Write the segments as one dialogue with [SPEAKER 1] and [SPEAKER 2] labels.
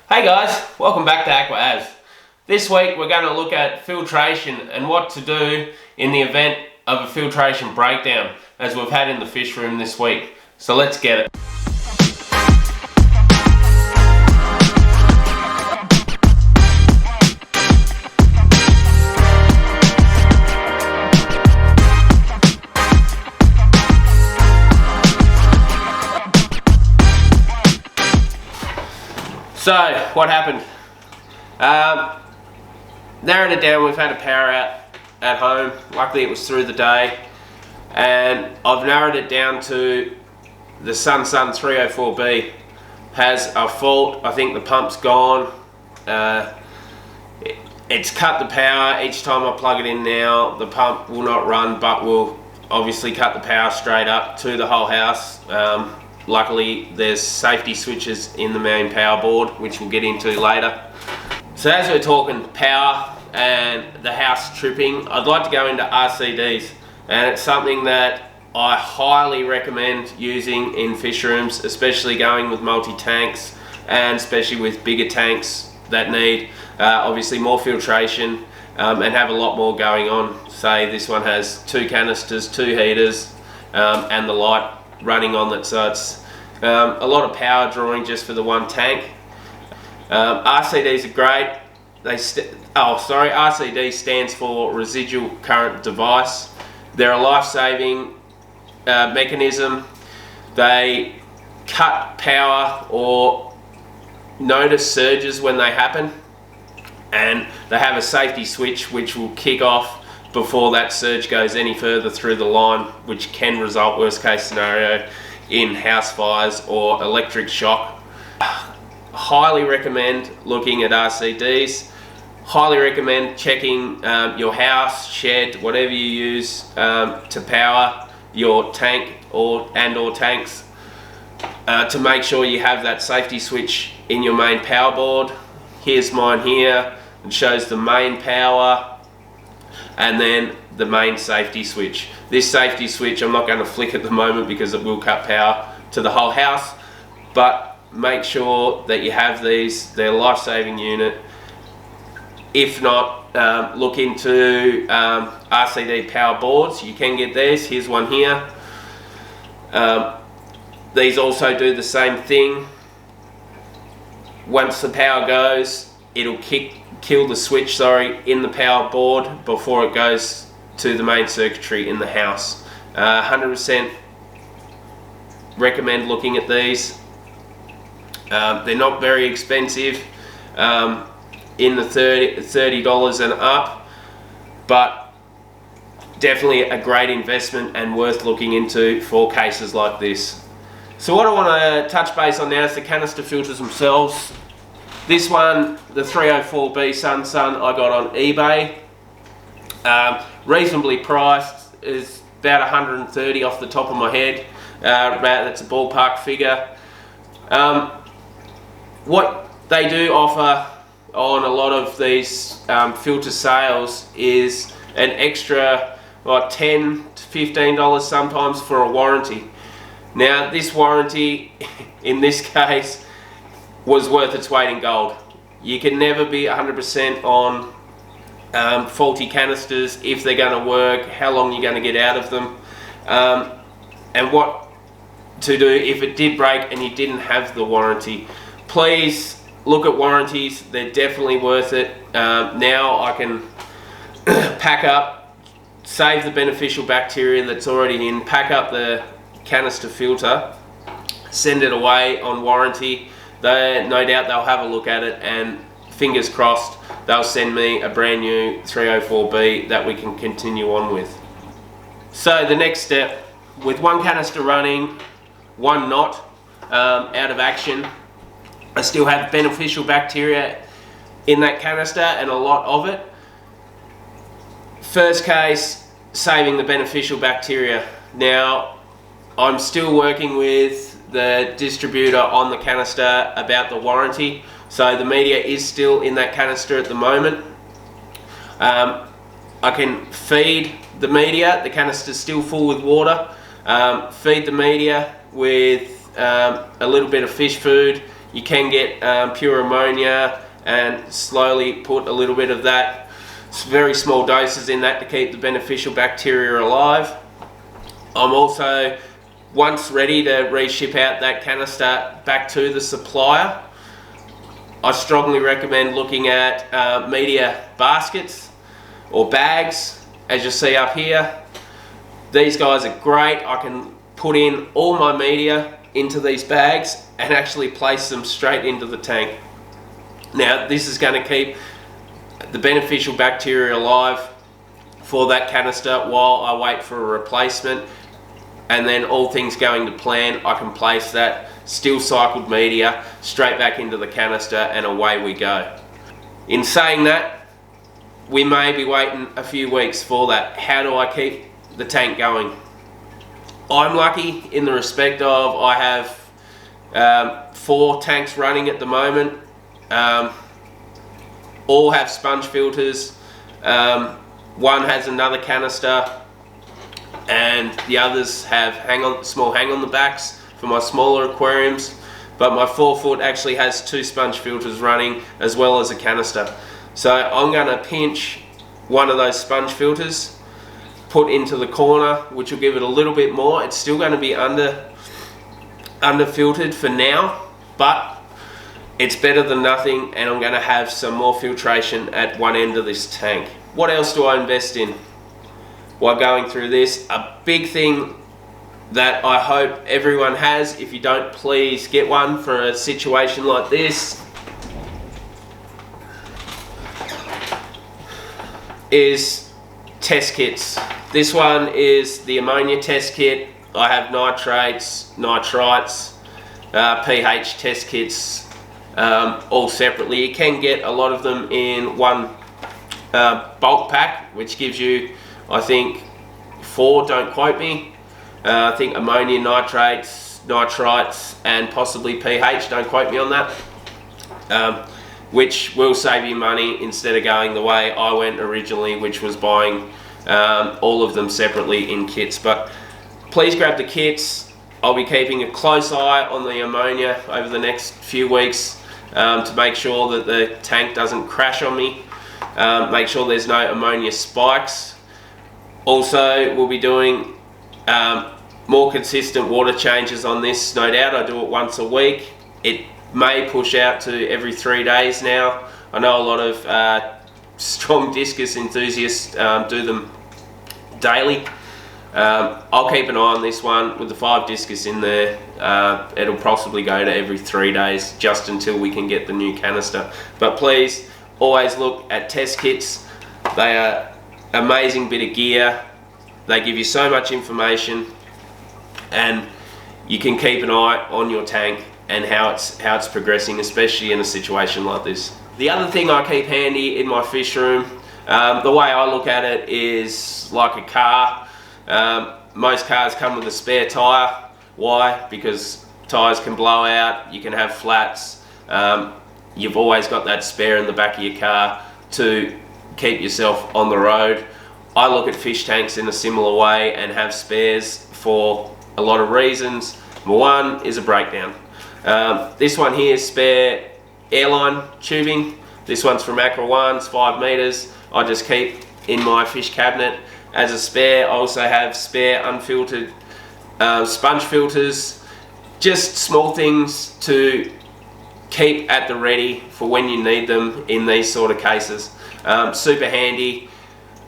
[SPEAKER 1] Hey guys, welcome back to AquaAz. This week we're going to look at filtration and what to do in the event of a filtration breakdown, as we've had in the fish room this week. So let's get it. So, what happened? Narrowed it down. We've had a power out at home. Luckily it was through the day. And I've narrowed it down to the Sun 304B. Has a fault. I think the pump's gone. It's cut the power. Each time I plug it in now, the pump will not run, but will obviously cut the power straight up to the whole house. Luckily there's safety switches in the main power board, which we'll get into later. So as we're talking power and the house tripping, I'd like to go into RCDs, and it's something that I highly recommend using in fish rooms, especially going with multi-tanks and especially with bigger tanks that need obviously more filtration and have a lot more going on. Say this one has 2 canisters, 2 heaters and the light running on it, so it's a lot of power drawing just for the one tank. RCDs are great. RCD stands for residual current device. They're a life-saving mechanism. They cut power or notice surges when they happen, and they have a safety switch which will kick off before that surge goes any further through the line, which can result, worst case scenario, in house fires or electric shock. Highly recommend looking at RCDs. Highly recommend checking your house, shed, whatever you use to power your tank or tanks to make sure you have that safety switch in your main power board. Here's mine here. It shows the main power and then the main safety switch. This safety switch I'm not going to flick at the moment because it will cut power to the whole house, but make sure that you have these. They're a life-saving unit. If not, look into RCD power boards. You can get these. Here's one here. These also do the same thing. Once the power goes, it'll kill the switch in the power board before it goes to the main circuitry in the house. 100% recommend looking at these. They're not very expensive, in the $30 and up, but definitely a great investment and worth looking into for cases like this. So what I want to touch base on now is the canister filters themselves. This one, the 304B Sun, I got on eBay. Reasonably priced, is about 130 off the top of my head. That's a ballpark figure. What they do offer on a lot of these filter sales is an extra $10 to $15 sometimes for a warranty. Now this warranty in this case was worth its weight in gold. You can never be 100% on faulty canisters, if they're going to work, how long you're going to get out of them, and what to do if it did break and you didn't have the warranty. Please look at warranties. They're definitely worth it. Now I can pack up, save the beneficial bacteria that's already in, pack up the canister filter, send it away on warranty. No doubt they'll have a look at it, and fingers crossed they'll send me a brand new 304B that we can continue on with. So the next step, with one canister running, one not out of action, I still have beneficial bacteria in that canister and a lot of it. First case, saving the beneficial bacteria. Now I'm still working with the distributor on the canister about the warranty, so the media is still in that canister at the moment. I can feed the media, the canister's still full with water, feed the media with a little bit of fish food, you can get pure ammonia and slowly put a little bit of that, very small doses in that to keep the beneficial bacteria alive. I'm also once ready to reship out that canister back to the supplier. I strongly recommend looking at media baskets or bags, as you see up here. These guys are great. I can put in all my media into these bags and actually place them straight into the tank. Now this is going to keep the beneficial bacteria alive for that canister while I wait for a replacement, and then all things going to plan, I can place that still cycled media straight back into the canister and away we go. In saying that, we may be waiting a few weeks for that. How do I keep the tank going? I'm lucky in the respect of I have 4 tanks running at the moment. All have sponge filters. One has another canister, and the others have small hang on the backs for my smaller aquariums. But my 4-foot actually has 2 sponge filters running as well as a canister. So I'm going to pinch one of those sponge filters, put into the corner, which will give it a little bit more. It's still going to be under filtered for now, but it's better than nothing, and I'm going to have some more filtration at one end of this tank. What else do I invest in while going through this? A big thing that I hope everyone has, if you don't, please get one for a situation like this, is test kits. This one is the ammonia test kit. I have nitrates, nitrites, pH test kits, all separately. You can get a lot of them in one bulk pack, which gives you, I think, 4, don't quote me. I think ammonia, nitrates, nitrites, and possibly pH, don't quote me on that, which will save you money instead of going the way I went originally, which was buying all of them separately in kits. But please grab the kits. I'll be keeping a close eye on the ammonia over the next few weeks to make sure that the tank doesn't crash on me. Make sure there's no ammonia spikes. Also, we'll be doing more consistent water changes on this, no doubt. I do it once a week. It may push out to every 3 days now. I know a lot of strong discus enthusiasts do them daily. I'll keep an eye on this one with the 5 discus in there. It'll possibly go to every 3 days just until we can get the new canister. But please always look at test kits. They are amazing bit of gear. They give you so much information, and you can keep an eye on your tank and how it's progressing, especially in a situation like this. The other thing I keep handy in my fish room, the way I look at it is like a car. Most cars come with a spare tyre. Why? Because tyres can blow out, you can have flats. You've always got that spare in the back of your car to keep yourself on the road. I look at fish tanks in a similar way and have spares for a lot of reasons. Number one is a breakdown. This one here is spare airline tubing. This one's from Aqua One, it's 5 meters. I just keep in my fish cabinet as a spare. I also have spare unfiltered sponge filters. Just small things to keep at the ready for when you need them in these sort of cases. Super handy.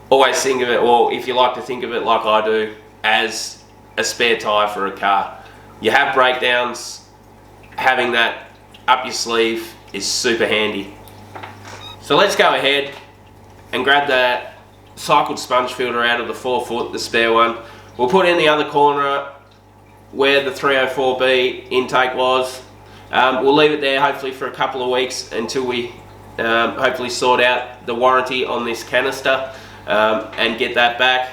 [SPEAKER 1] Always think of it, or if you like to think of it like I do, as a spare tyre for a car. You have breakdowns, having that up your sleeve is super handy. So let's go ahead and grab that cycled sponge filter out of the 4-foot, the spare one. We'll put in the other corner where the 304B intake was. We'll leave it there hopefully for a couple of weeks until we hopefully sort out the warranty on this canister and get that back.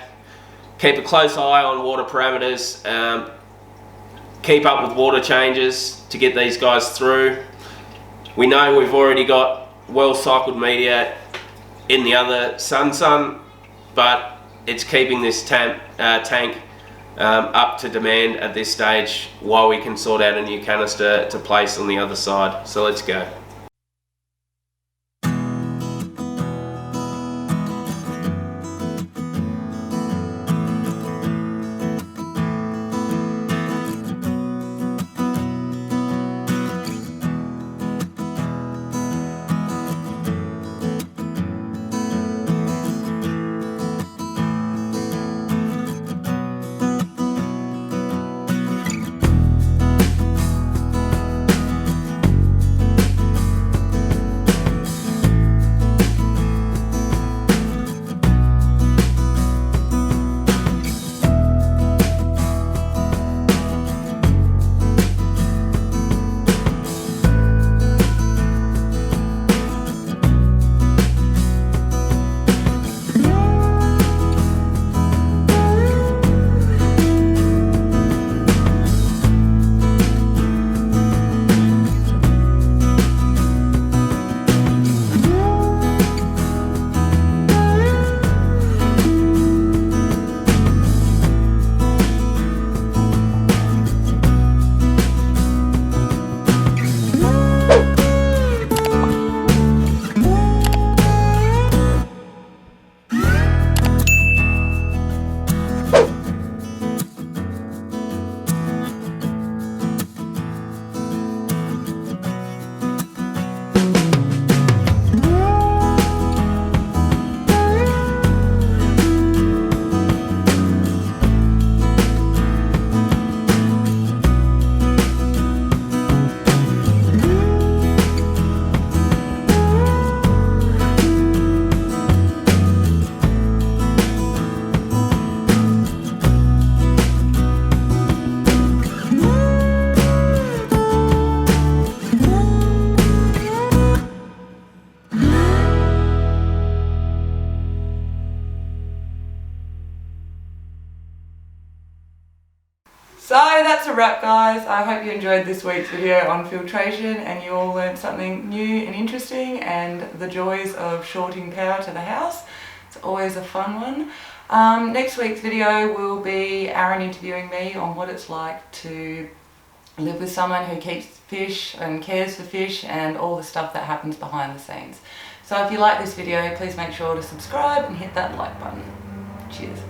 [SPEAKER 1] Keep a close eye on water parameters. Keep up with water changes to get these guys through. We know we've already got well cycled media in the other sun, but it's keeping this tank up to demand at this stage while we can sort out a new canister to place on the other side. So let's go.
[SPEAKER 2] So that's a wrap, guys. I hope you enjoyed this week's video on filtration and you all learned something new and interesting and the joys of shorting power to the house. It's always a fun one. Next week's video will be Aaron interviewing me on what it's like to live with someone who keeps fish and cares for fish and all the stuff that happens behind the scenes. So if you like this video, please make sure to subscribe and hit that like button. Cheers.